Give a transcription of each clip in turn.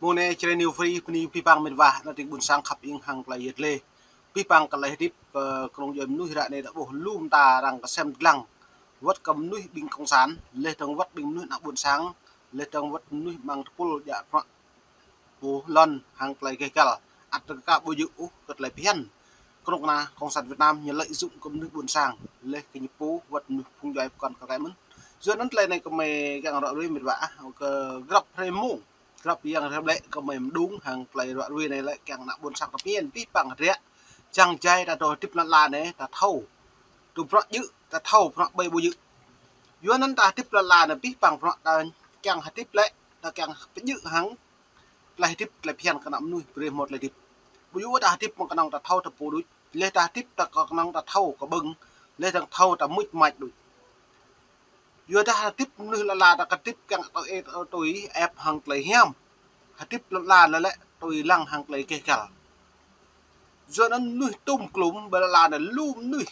mô nê chơi nhiều free pi pang mình và nó tiếng buồn sang khắp in hàng lại yết lê pi pang cái lại tiếp công dân nuôi ra này đã bổ lùm ta rằng xem lăng vất cầm nuôi binh công sản lê trong vất binh nuôi nặng buồn sáng lê trong vất nuôi bằng pol dạ bố lần hàng lại cái cả ắt cả bồi dưỡng cất lại phiền công na công sản Việt Nam như lợi dụng công nước buồn sang lê cái nhịp bố vật phun doanh còn có cái món giữa nó lên này có mày cái nào đó mình vả gặp thêm mũ gặp yang theo lệ có mày đúng hàng play đoạn vi này lại càng nặng buồn sang tập nhiên tí bằng rẽ chàng trai đã rồi tiếp là này ta thâu tụ rõ dữ ta thâu rõ bay bùi dữ giữa nó ta tiếp là này tí bằng rõ ta càng hạt tiếp lệ ta càng phải dữ hắn lại tiếp lại phiền cái nắm nuôi về một lại tiếp bùi dữ ta tiếp một cái nòng ta thâu ta bù đuôi lê ta tiếp ta có nòng ta thâu có bừng lê ta thâu ta mũi mạch đuôi vừa ta tiếp như là ta tiếp càng tôi ép hàng lấy hem tiếp là lại tôi lăng hàng lấy kê cả giờ nó nuôi tung cúm bờ là lùm nuôi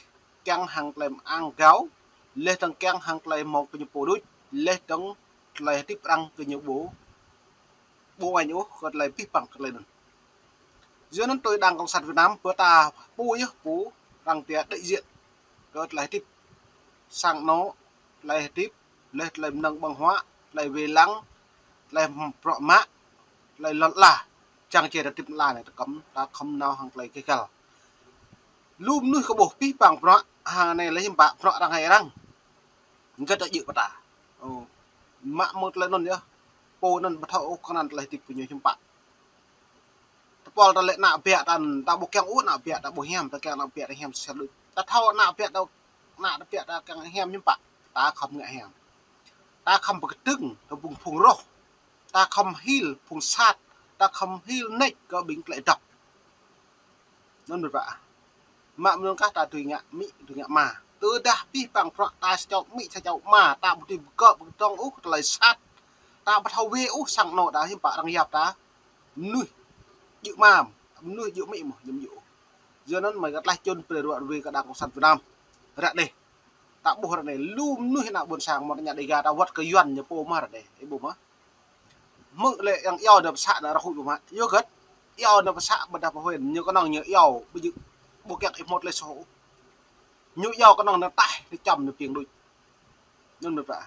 càng hàng làm ăn gáo lên thằng càng hàng lấy một cái bộ đôi lên thằng lấy tiếp ăn cái nhiều bố anh nhố còn lấy tiếp bằng lên giờ nó tôi đang cộng sản Việt Nam bữa ta bố nhá bố đang tiền đại diện rồi lấy tiếp sang nó lấy tiếp lấy nâng bằng hóa lấy về lắng lấy rõ mã lấy lọt là chẳng chỉ là tiếp là này cấm ta không nào hàng lấy cái cả lùm nuôi có bộ pi bằng rõ hàng này lấy hiểm bạc rõ đang hay răng rất là dữ bà ta mạ một lần nữa po nên bắt thâu con ăn lấy tiếp của nhiều hiểm bạc Paul ta lại nạp bẹt ăn ta bộ keng út nạp bẹt ta bộ hem ta keng nạp bẹt hem sẽ được ta thâu nạp bẹt đâu nạp bẹt ta keng hem hiểm bạc ta không ngại hem ta không bực tưng ta vùng phùng rô ta không hil phùng sát ta không hil nách có bình lại đọc nên được vậy mà mình các ta tùy ngạ mỹ tùy ngạ mà từ đã pi bằng phật ta sẽ mỹ sẽ cháu mà ta một tìm cỡ một trong úc lại sát ta bắt đầu về úc sang nọ đã hiểm bạ đang hiệp ta nuôi dự mà nuôi dự mỹ mà nhầm dụ giờ nó mày gắt lại chôn về đoạn về cả đảng cộng sản Việt Nam ra đây ta bộ này luôn nuôi nào buồn sang một nhà đầy gà ta vật cái yuan như po mà ra đây cái bụng á mự lệ đang eo đập xạ là hụt bụng á yêu gất eo đập xạ bật đập huyền như con nào như eo bây giờ bộ kẹt một lấy số như eo con nào nó tải nó chầm được tiền đôi nên được vậy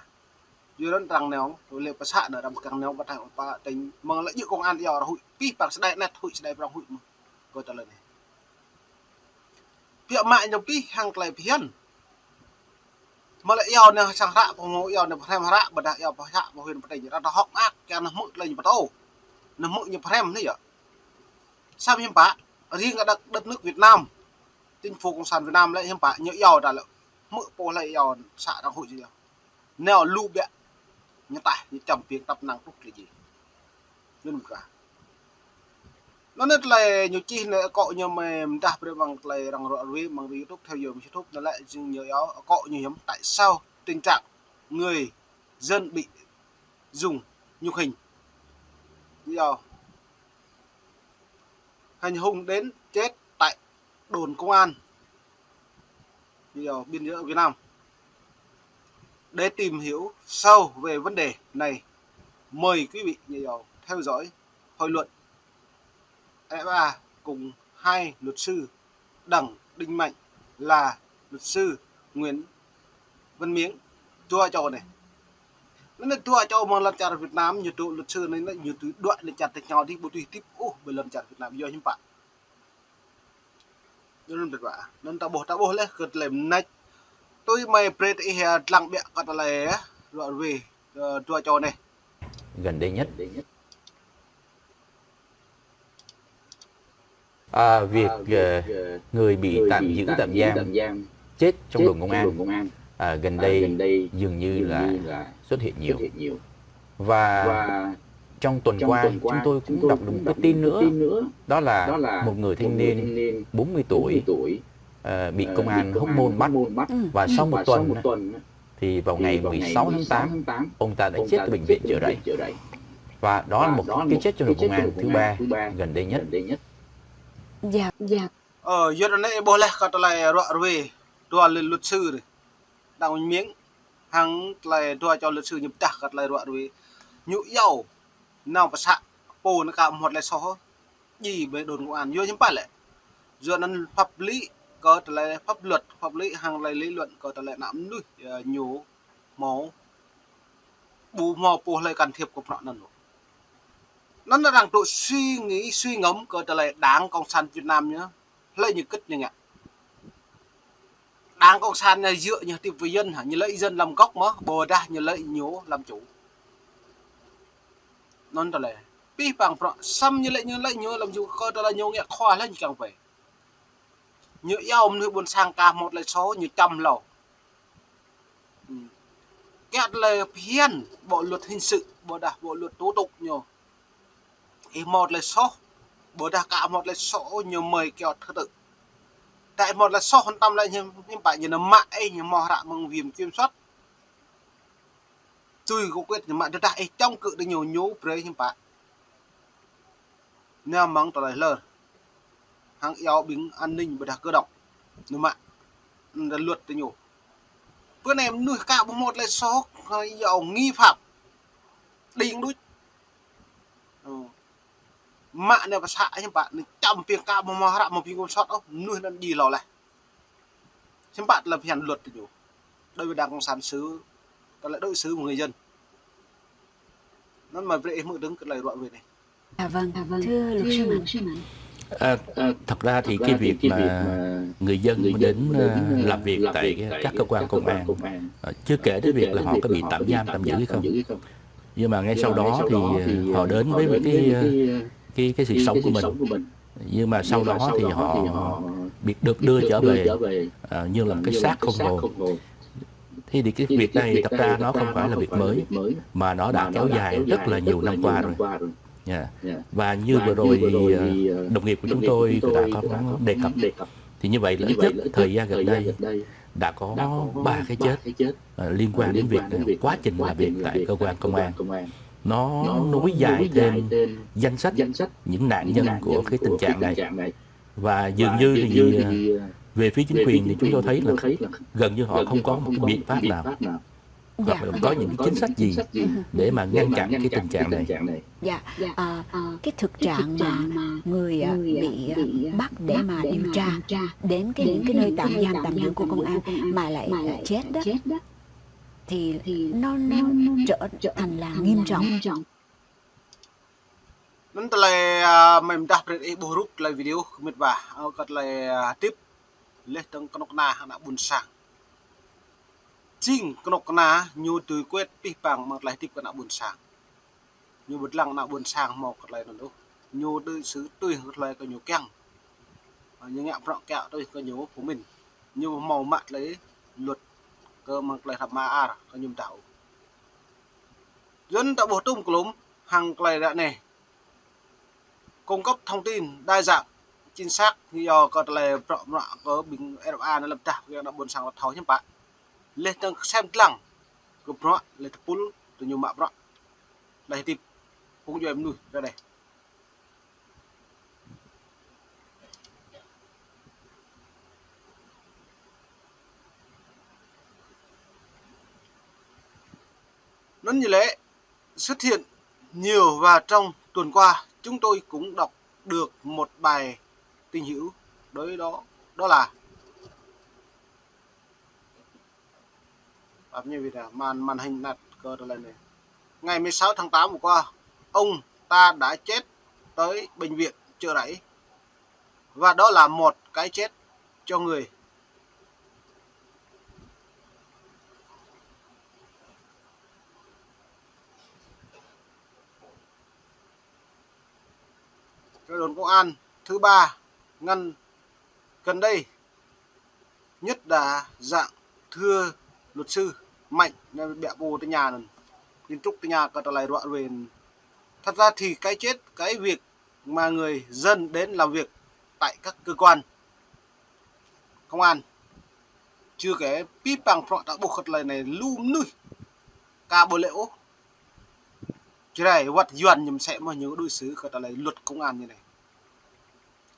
giờ nó rằng néo rồi lệ xạ là đập càng néo bắt đầu ba tính mà lại như công an eo là hụt pi bạc sẽ đại nét hụt sẽ đại vào hụt mà coi trả lời này việc mại nhập pi hàng lại phiền mà lại eo này sang rạ của ngô eo này thêm rạ bật đại eo vào rạ vào huyền bật đại ra nó học ác cái nó mự lên bắt đầu nó mự như thêm đấy ạ sao hiểm bạ riêng ở đất nước Việt Nam chính phủ cộng sản Việt Nam lại hiểm bạ như eo đã là mự po lại eo xạ đang hội gì neo lu bẹ như tại như trầm tiếng tập năng phúc là gì nên cả nó rất là nhiều chi này cọ như mềm đạp được bằng lại rằng rõ với bằng YouTube theo dõi YouTube nó lại dừng nhiều áo cọ nhiều hiếm tại sao tình trạng người dân bị dùng nhục hình giờ hành hung đến chết tại đồn công an giờ biên giới Việt Nam để tìm hiểu sâu về vấn đề này mời quý vị nhiều theo dõi hội luận FA cùng hai luật sư Đặng Đình Mạnh là luật sư Nguyễn Văn Miếng tua cho này nó tua cho mà lần chặt Việt Nam như tụ luật sư này nó như tụ đoạn để chặt nhau đi bộ tùy tiếp về lần chặt Việt Nam do những bạn nên được vậy nên ta bổ lên cật lem nách tôi mày pre lăng bẹ cật lề rồi về tua cho này gần đây nhất việc người bị tạm giữ tạm giam chết trong đồn công an gần đây dường như là xuất hiện nhiều và trong tuần qua chúng tôi cũng đọc được một cái tin nữa, đó là một người thanh niên 40 tuổi bị công an Hóc Môn bắt, và sau một tuần thì vào ngày 16 tháng 8 ông ta đã chết tại bệnh viện Chợ Rẫy, và đó là một cái chết trong đồn công an thứ ba gần đây nhất. Dạ. Giờ này bố lại cắt lại về tua lên luật sư này Đặng Miếng hàng lại tua cho luật sư nhập tạc cắt lại về nhũ dầu nào mà sạ po po nó cả một lại số gì về đồn công an vô nhưng phải lệ do nên pháp lý có trở lại pháp luật pháp lý hàng lại lý luận có trở lại nắm nuôi nhổ máu bù mò po lại can thiệp của họ nó là rằng tụi suy nghĩ suy ngẫm có trở lại đảng cộng sản Việt Nam nhá lấy như kích như vậy đảng cộng sản này dựa như tiếp với dân hả như lấy dân làm gốc mà bồ ra như lấy nhổ làm chủ nó trở lại pi bằng xăm như lấy nhổ làm chủ có trở lại nhổ nghe khoa lấy như càng về như yêu nữ buồn sang cả một lại số như trăm lầu cái là phiên bộ luật hình sự bộ luật tố tụng nhiều một là số bộ đã cả một là số nhiều mời kẹo thứ tự tại một là số hơn tâm lại nhưng phải như nó mãi như mò rạ mừng viêm kiểm soát chui có quyết nhưng mà đã trong cự được nhiều nhú với nhưng phải nếu mắng tỏ lại lờ hàng yêu bính an ninh bộ đã cơ động nhưng mà luật từ nhiều bữa này nuôi cả một là số dầu nghi phạm đi đúng mạ này và xạ nhưng bạn chăm phiền cả một mò rạ một phiên con sót nuôi nó gì lò này nhưng bạn là phiền luật từ nhiều đây là đảng cộng sản xứ ta lại đối xứ của người dân nó mà về mới đứng cái lời đoạn về này vâng thưa luật sư Mạnh. Thật ra thì cái việc mà người dân đến làm việc tại các cơ quan công an, chưa kể đến việc là họ có bị tạm giam tạm giữ hay không, nhưng mà ngay sau đó thì họ đến với một cái sự sống của mình, nhưng mà sau đó thì họ được đưa trở về như là một cái xác không hồn. Thì cái việc này thật ra nó không phải là việc mới, mà nó đã kéo dài rất là nhiều năm qua rồi. Và như vừa rồi thì đồng nghiệp của chúng tôi đã có đề cập, thì như vậy là ít nhất thời gian gần đây đã có 3 cái chết liên quan đến việc quá trình làm việc tại cơ quan công an. Nó nối dài thêm danh sách những nạn nhân của cái tình trạng này. Và dường như thì về phía chính quyền thì chúng tôi thấy là gần như họ không có một cái biện pháp nào hoặc là có những chính sách gì để mà ngăn chặn cái tình trạng này. Cái thực trạng mà người bị bắt để mà điều tra đến những cái nơi tạm giam tạm giữ của công an mà lại chết đó thì nó trở thành là nghiêm trọng. Nanti là mình đã beri ibu ruk lại video kumit ba, kat lại tip leh teng kenok na anak bun sang. Jing kenok na nyu tui kuet pi pang mak lại tip anak bun sang. Nyu bật lăng anak bun sang mau kat lại nó nyu tui sứ tui kat lại cái nyu keng. Nyu ngạ prọng kẹo tui cái nyu của mình. Nyu màu mạ lấy luật cơ mak lại thập ma ar cái nyu tảo. Dân tạo bổ tung klum hàng lại đã này. Cung cấp thông tin đa dạng chính xác như có là có bình RFA nó lập tạp cái nó buồn sang là tháo chứ bạn lên tầng xem lăng của nó lên tập pul từ nhiều mạng đó đây thì cũng cho em nuôi ra đây nó như lẽ xuất hiện nhiều và trong tuần qua chúng tôi cũng đọc được một bài tình hữu đối đó là như vậy là màn hình nạt cơ lên này. Ngày 16 tháng 8 vừa qua, ông ta đã chết tới bệnh viện Chợ Rẫy và đó là một cái chết cho người. Đồn công an thứ ba ngăn gần đây nhất là dạng thưa luật sư Mạnh nên bẹ bồ tới nhà này tin trúc tới nhà có lại đoạn về. Thật ra thì cái chết cái việc mà người dân đến làm việc tại các cơ quan công an chưa kể pi bằng phọ đã buộc khật này lum nuôi ca bồ lễu chứ này vật duyên nhầm sẽ mà nhớ đối xử có lại luật công an như này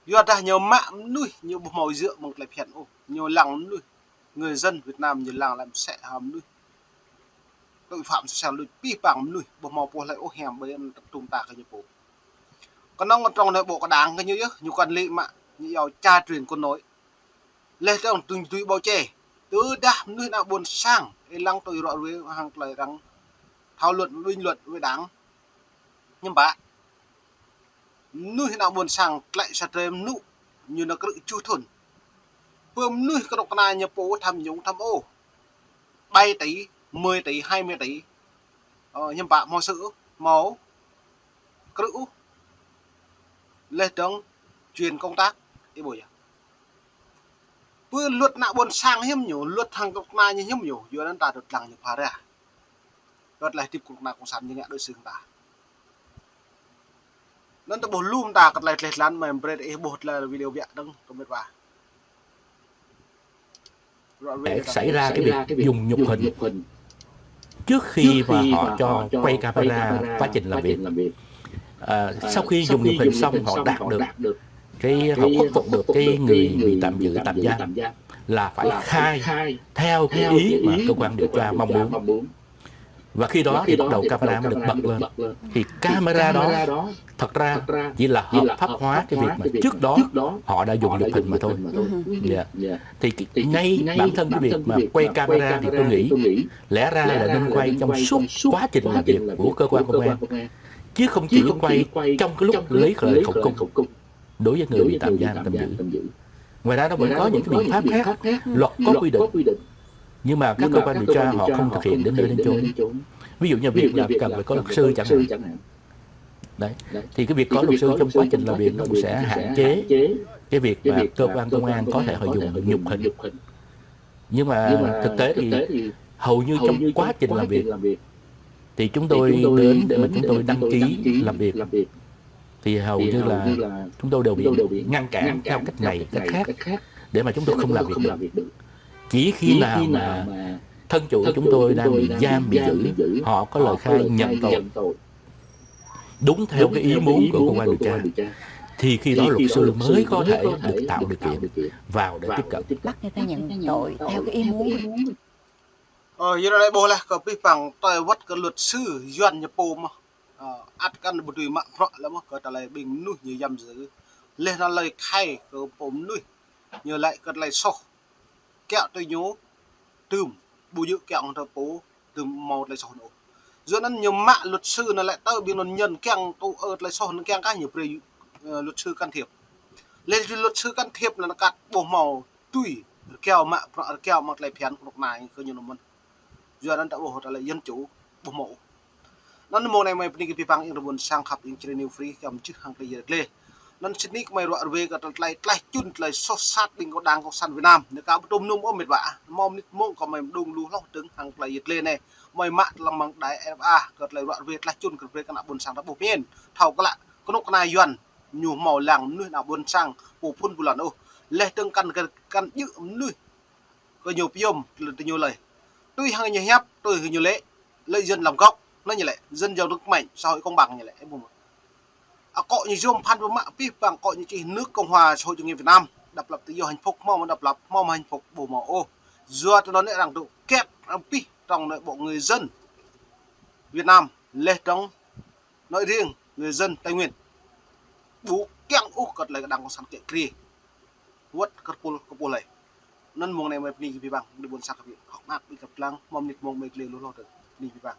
duyên ra nhiều mạng nuôi nhiều màu dựa một lại phiền nhiều lăng nuôi người dân Việt Nam nhiều làng làm sẽ hàm nuôi tội phạm sẽ nuôi pi bằng nuôi bộ màu po lại ô hẻm bên tập trung ta cái bộ còn nó trong nội bộ có đáng cái như quan lị mà như giàu cha truyền con nói lên trong từng tùy bao che từ đã nơi nào buồn sang lăng tôi rõ với hàng lời rằng thảo luận bình luận với đáng nhưng bạn nơi nào buồn sang lại sẽ thêm nụ như nó cứ chu thuần bơm nơi cái độc này nhập bộ tham nhũng tham ô 3 tỷ 10 tỷ 20 tỷ nhưng bạn mọi sự máu cữ lên trong truyền công tác cái buổi vừa luật nạo buồn sang hiếm nhiều luật thằng độc này như hiếm nhiều vừa nên ta được lặng nhập phá ra luật lại tiếp cục nào cũng sẵn như ngã đôi xương ta nên ta bổ lùm ta cắt lại lệch lăn mà em bột là video vẽ đăng không biết bà để xảy ra cái việc dùng nhục hình trước khi mà họ cho quay camera quá trình làm việc. Sau khi dùng nhục hình xong họ đạt được họ khuất phục được cái người bị tạm giữ tạm giam là phải khai theo cái ý mà cơ quan điều tra mong muốn, và khi đó thì bắt đầu camera mới được bật lên. Thì camera đó thật ra chỉ là hợp pháp hóa cái việc mà trước đó họ đã dùng nhục hình mà thôi. Thì ngay bản thân cái việc mà quay camera thì tôi nghĩ lẽ ra là nên quay trong suốt quá trình làm việc của cơ quan công an, chứ không chỉ quay trong cái lúc lấy lời khẩu cung đối với người bị tạm giam tạm giữ. Ngoài ra nó vẫn có những cái biện pháp khác, luật có quy định, nhưng mà các cơ quan điều tra họ không thực hiện đến nơi đến chốn. Ví dụ như việc là cần phải có luật sư chẳng hạn. Đấy, thì cái việc có luật sư trong quá trình làm việc nó cũng sẽ hạn chế cái việc mà cơ quan công an có thể họ dùng nhục hình. Nhưng mà thực tế thì hầu như trong quá trình làm việc thì chúng tôi đến để mà chúng tôi đăng ký làm việc thì hầu như là chúng tôi đều bị ngăn cản theo cách này cách khác để mà chúng tôi không làm việc được. Chỉ khi nào mà thân chủ chúng tôi đang bị giam bị giữ, họ có lời khai nhận tội đúng theo cái ý muốn của cơ quan điều tra, thì khi đó luật sư mới có thể được tạo điều kiện vào để tiếp cận. Bắt người ta nhận tội theo cái ý muốn. Như này bố là có bị bằng tôi vất cái luật sư duyên nhập bộ mà ắt căn một tùy mạng rõ lắm có trả lời bình nuôi như giam giữ lên là lời khai của bốm nuôi như lại cái lời sổ kẹo tôi nhớ tùm bù dự kẹo thờ bố tùm một lời sổ nổ giữa nó nhiều mạng luật sư nó lại tao biên luận nhân kẹng tôi lời sổ nó kẹng các nhiều luật sư can thiệp lên luật sư can thiệp là nó cắt bổ màu tùy kẹo mạng kẹo một lời phèn của này cơ như nó mình giờ nó đã bổ trả lời dân chủ bổ mẫu nan mo này mai pini pipang ing rebun sang khap ing chire new free kam chik hang player le nan sini mai ro arwe ka tlai chun tlai so sat ding ko dang ko san Việt Nam ne ka tum num o met ba mom nit mo ko mai dung lu lo tưng hang player le ne mai mat lamang dai fa ka tlai ro arwe tlai chun ka pre kana bun sang da bo pien thau ka la ko nok na yuan nyu màu lang nuôi na bun sang pu phun bulan o le tưng kan yu nuôi ko nyu piom le nyu lời tôi hang nyu hấp tôi nyu lệ lợi dân làm gốc nó như vậy dân giàu nước mạnh xã hội công bằng như vậy cọ như zoom phan với mạng pip bằng cọ như chỉ nước Cộng hòa xã hội chủ nghĩa Việt Nam độc lập tự do hạnh phúc mong độc lập mong hạnh phúc bổ mỏ ô do cho nó lại rằng độ kép pip trong nội bộ người dân Việt Nam lê trong nội riêng người dân Tây Nguyên bú kẹng úc cật lại đang có sẵn kệ kia quất cật pô này nên mong này mà đi vì bằng đi buồn sạc học nát đi gặp lăng mong nịt mong mấy lê lúa được đi vì bằng